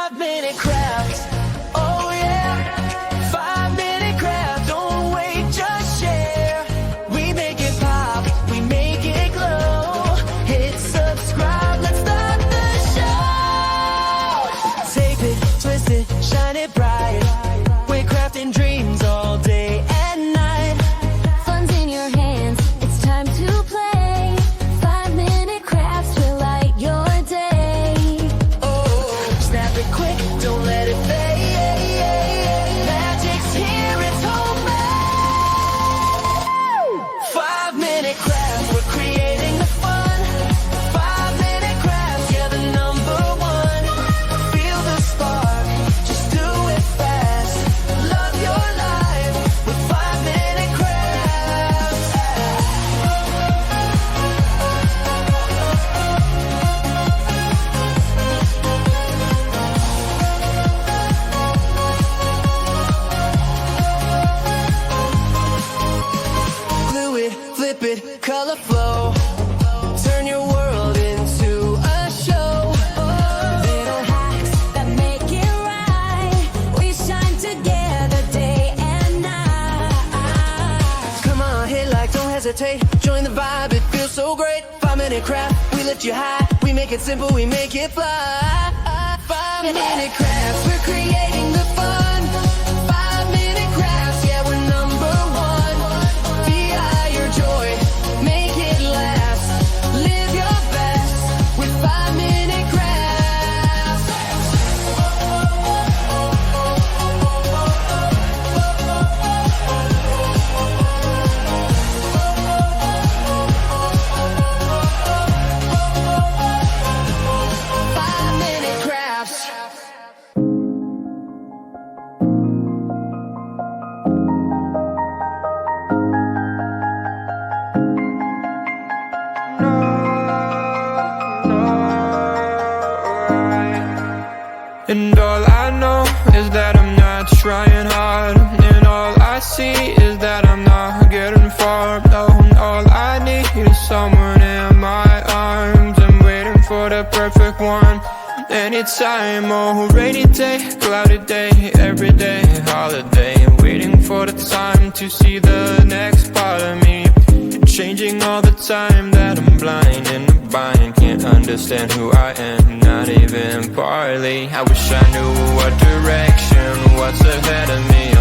5-minute crafts. Oh yeah, 5-minute crafts. Don't wait, just share. We make it pop, we make it glow. Hit subscribe, let's start the show. Tape it, twist it, shine it bright. We're crafting dreams all day and night. Fun's in your hands, it's time to play. 5-minute crafts will light your day. Oh, snap it quick, don't let it fade. Magic's here, it's homemade. 5-minute crafts, we're creating the fun. 5-minute crafts, yeah, the number one. Feel the spark, just do it fast. Love your life with 5-minute crafts. Glue it, flip it, color flow. Turn your world into a show. Little hacks that make it right. We shine together day and night. Come on, hit like, don't hesitate. Join the vibe, it feels so great. 5-minute craft, we lift you high. We make it simple, we make it fly. 5-minute crafts, we're creating the fun. 5-minute crafts, yeah, we're number one. VI your joy, make it last. Live your best with 5-minute crafts. Five-minute crafts. And all I know is that I'm not trying hard. And all I see is that I'm not getting far. No, all I need is someone in my arms. I'm waiting for the perfect one. Anytime, oh, rainy day, cloudy day, every day, holiday. Waiting for the time to see the next part of me. Changing all the time that I'm blind in the bind. Can't understand who I am, not even partly. I wish I knew what direction, what's ahead of me.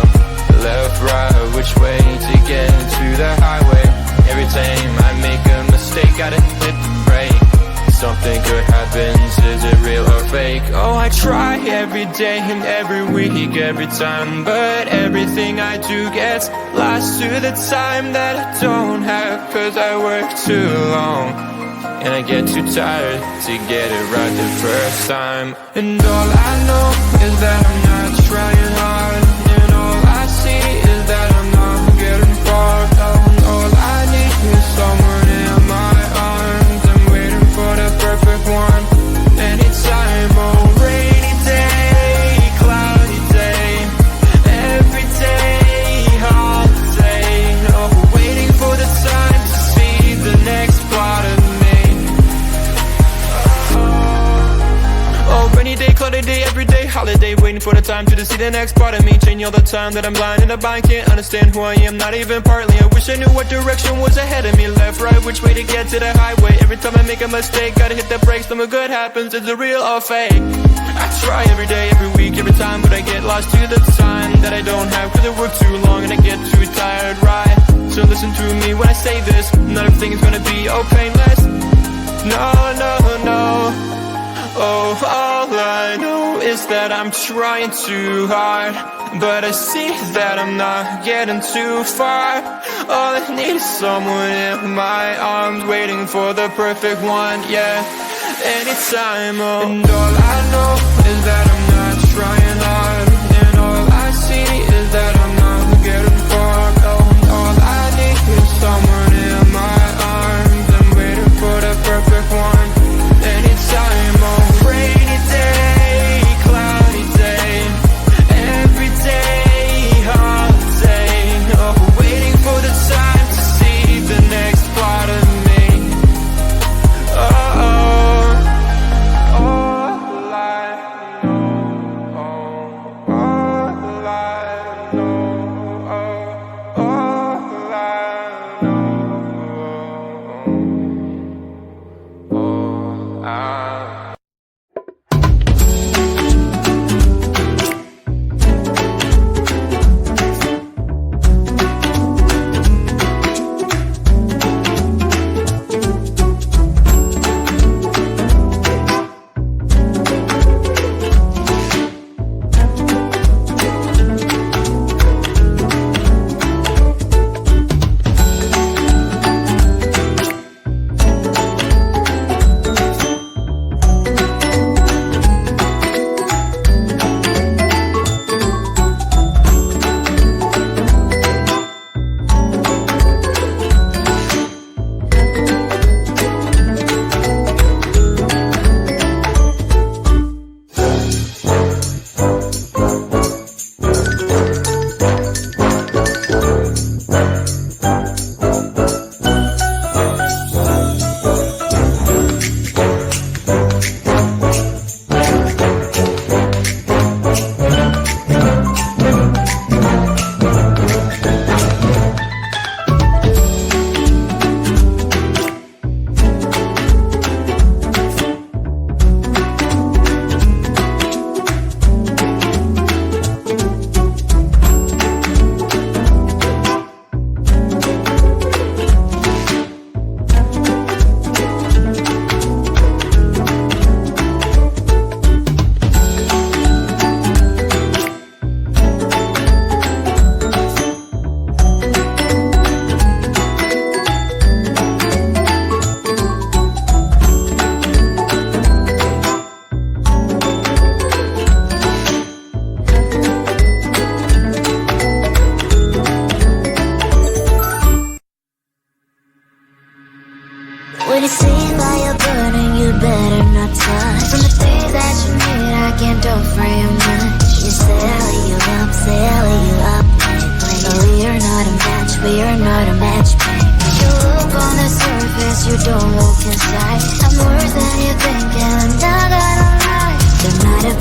Left, right, which way to get to the highway. Every time I make a mistake, gotta hit the brake. Something good happens, is it real or fake? Oh, I try every day and every week, every time. But everything I do gets lost to the time that I don't have. Cause I work too long and I get too tired to get it right the first time. And all I know is that I'm not trying hard. And all I see is that I'm not getting far. And all I need is someone in my arms. I'm waiting for the perfect one. Anytime, oh, rainy day, cloudy day, every day, holiday. Oh, waiting for the time to see the next part of me. Oh, rainy day, cloudy day, every day, holiday. Waiting for the time to see the next part of me. Changing all the time that I'm blind in the bind. Can't understand who I am, not even partly. I wish I knew what direction was ahead of me. Left, right, which way to get to the highway. Every time I make a mistake, gotta hit the brakes. Something good happens, is it real or fake? I try every day, every week, every time. But I get lost to the time that I don't have. Cause I work too long and I get too tired, right? So listen to me when I say this. Not everything is gonna be oh painless. No, no, no. Oh, all I know is that I'm trying too hard. But I see that I'm not getting too far. All I need is someone in my arms, waiting for the perfect one, yeah. Anytime, oh. And all I know is that I'm not trying hard. And all I see is that I'm not getting far. Oh, all I need is someone in my arms. I'm waiting for the perfect one. Anytime, oh. Rainy day, cloudy day, every day, holiday. Oh, waiting for the time to see the next part of me. Oh, all I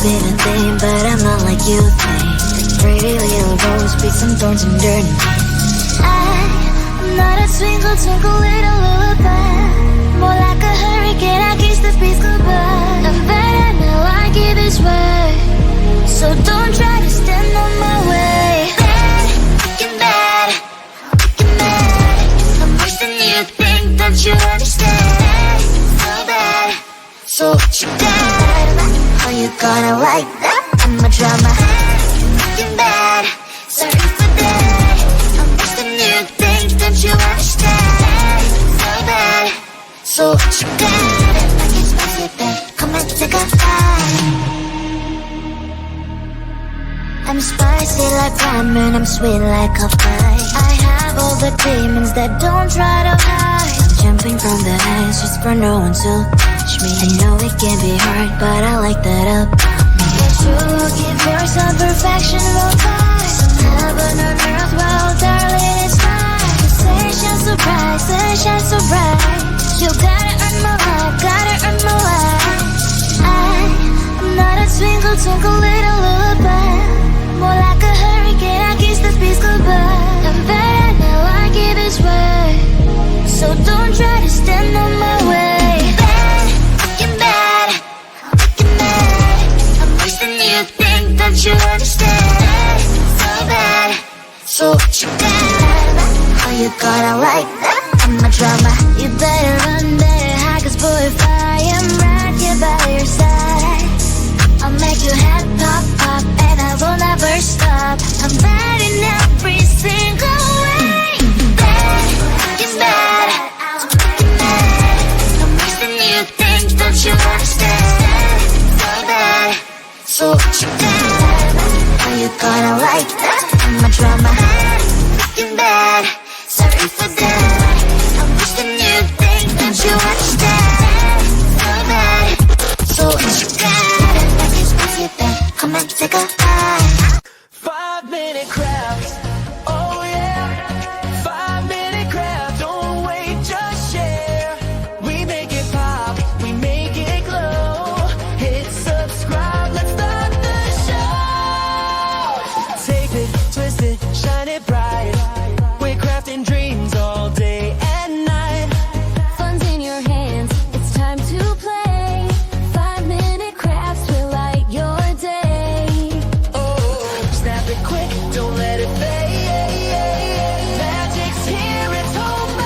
been a thing, but I'm not like you think. Pretty little rose, beat some thorns and dirt. I'm not a twinkle, twinkle little lullaby. More like a hurricane, I kiss the peace goodbye. I'm better now, I give this way. So don't try to stand on my way. Bad, fucking bad, fucking mad. I'm worse than you think, don't you understand? So bad, so you bad. How you gonna like that? I'm a drama. Fucking bad, sorry for that. I'm worse than you think, don't you understand? So bad, so you bad. Like it's possible, come and take a ride. I'm spicy like ramen, I'm sweet like a pie. I have all the demons that don't try to hide. I'm jumping from the heights just for no one to touch me. I know it can be hard, but I like that up. But you looking for some perfection, won't find some heaven on earth, well darling it's mine. The sunshine so bright, sunshine so bright. You gotta earn my life, gotta earn my life. I'm not a twinkle, twinkle little lullaby. More like a hurricane, I kiss the peace goodbye. I'm better now, I give this way. So don't try to stand on my way. Bad, fucking bad, fucking mad. I'm worse than you think, don't you understand? So bad, so you bad. How you gonna like that? I'm a drama. You better run, better hide, cause boy if I am right here by your side, I'll make you head pop, pop, and I will never stop. I'm bad in every single way. Bad, fucking bad, fucking mad. I'm worse than you think, don't you understand? So bad, so you bad. How you gonna like that? I'm a drama. Fucking bad, sorry for that. I'm worse than you think, don't you understand? So bad, so you bad. Come and take a ride. 5-minute crafts, oh yeah. 5-minute crafts, don't wait, just share. We make it pop, we make it glow. Hit subscribe, let's start the show. Tape it, twist it, shine it bright. We're crafting dreams all day and night. Fun's in your hands, it's time to play. 5-minute crafts will light your day. Snap it quick, don't let it fade. Magic's here, it's homemade.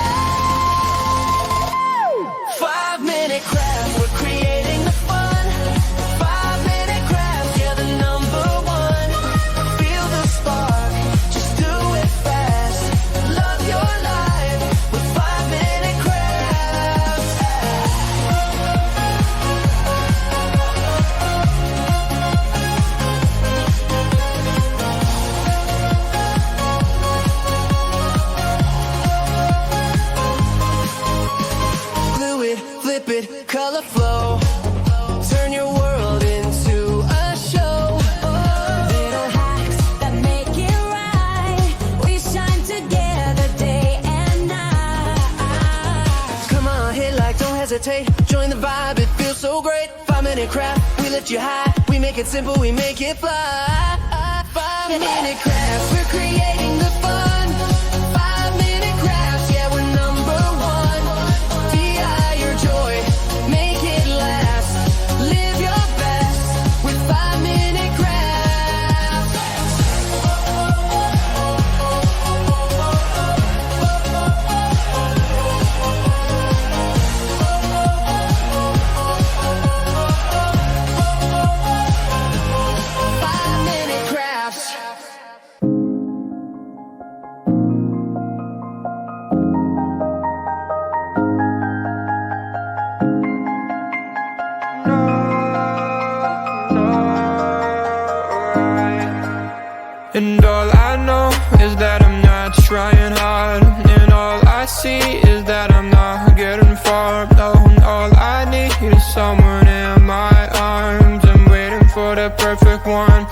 5-minute crafts, we're creating the fun. 5-minute crafts, yeah, the #1. Feel the spark, just do it fast. Love your life with 5-minute crafts. Glue it, flip it, color flow. Turn your world into a show. Little hacks that make it right. We shine together day and night. Come on, hit like, don't hesitate. Join the vibe, it feels so great. 5-minute craft, we lift you high. We make it simple, we make it fly. 5-minute crafts, we're creating the fun. 5-minute crafts, yeah, we're #1. DI your joy, make it last. Live your best with 5-minute crafts. And all I know is that I'm not trying hard, and all I see is that I'm not getting far. No, all I need is someone in my arms. I'm waiting for the perfect one.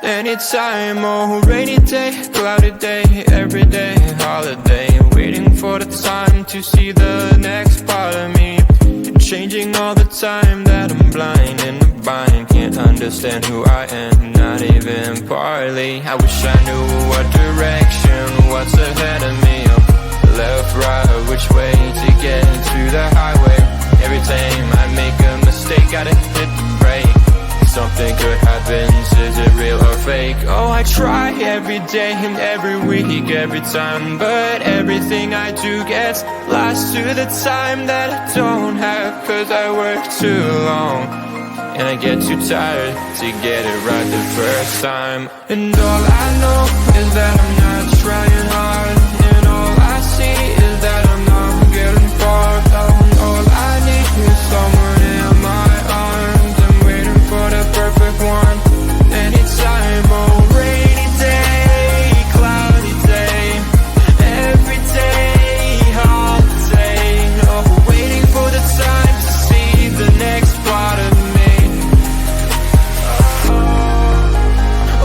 Anytime, oh, rainy day, cloudy day, every day, holiday. Waiting for the time to see the next part of me. changing all the time, that I'm blind in a bind. Can't understand who I am, not even partly. I wish I knew what direction, what's ahead of me. Left, right, which way to get to the highway. Every time I make a mistake, gotta hit the brake. Something good happens, is it real or fake? Oh, I try every day and every week, every time, but everything I do gets lost to the time that I don't have. Cause I work too long, and I get too tired to get it right the first time. And all I know is that I'm not trying hard, and all I see is that I'm not getting far. And all I need is someone in my arms. I'm waiting for the perfect one. Anytime, oh, rainy day, cloudy day, every day, holiday. Oh, waiting for the time to see the next part of me.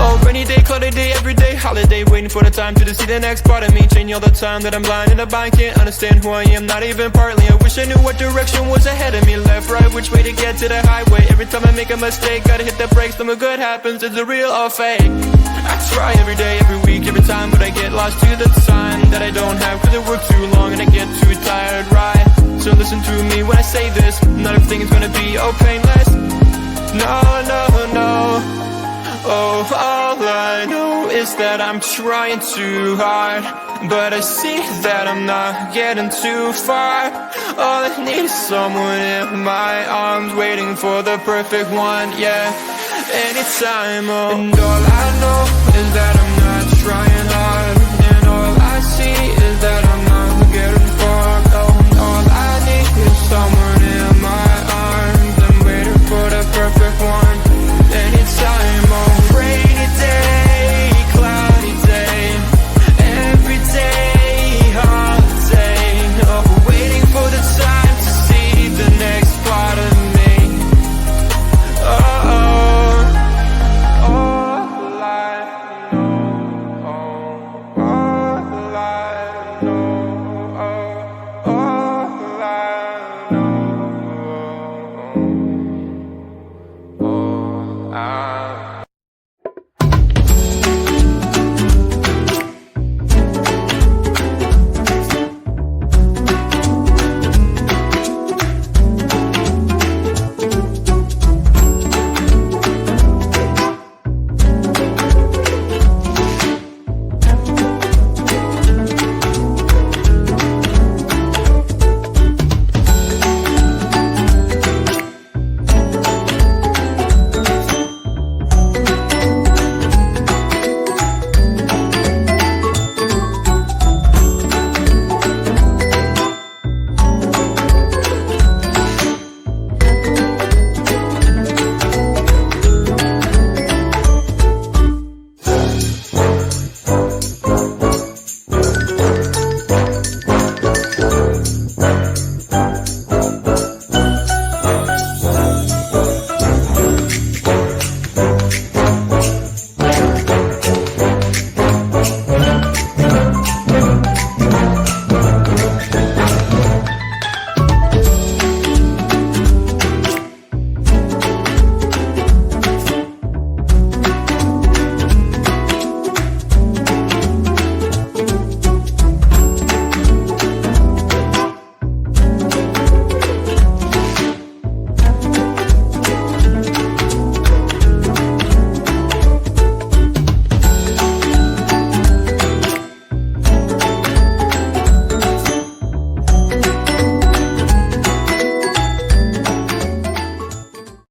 Oh, rainy day, cloudy day, every day, holiday. Waiting for the time to see the next part of me. Changing all the time that I'm blind in a bind. Can't understand who I am, not even partly. I wish I knew what direction was ahead of me. Left, right, which way to get to the highway. Every time I make a mistake, gotta hit the brakes. Something good happens, is it real or fake? I try every day, every week, every time, but I get lost to the time that I don't have. Cause I work too long and I get too tired, right? So listen to me when I say this, not everything is gonna be all painless. No, no, no. Oh, all I know is that I'm trying too hard, but I see that I'm not getting too far. All I need is someone in my arms, waiting for the perfect one, yeah, anytime, oh. And all I know is that I'm not trying hard,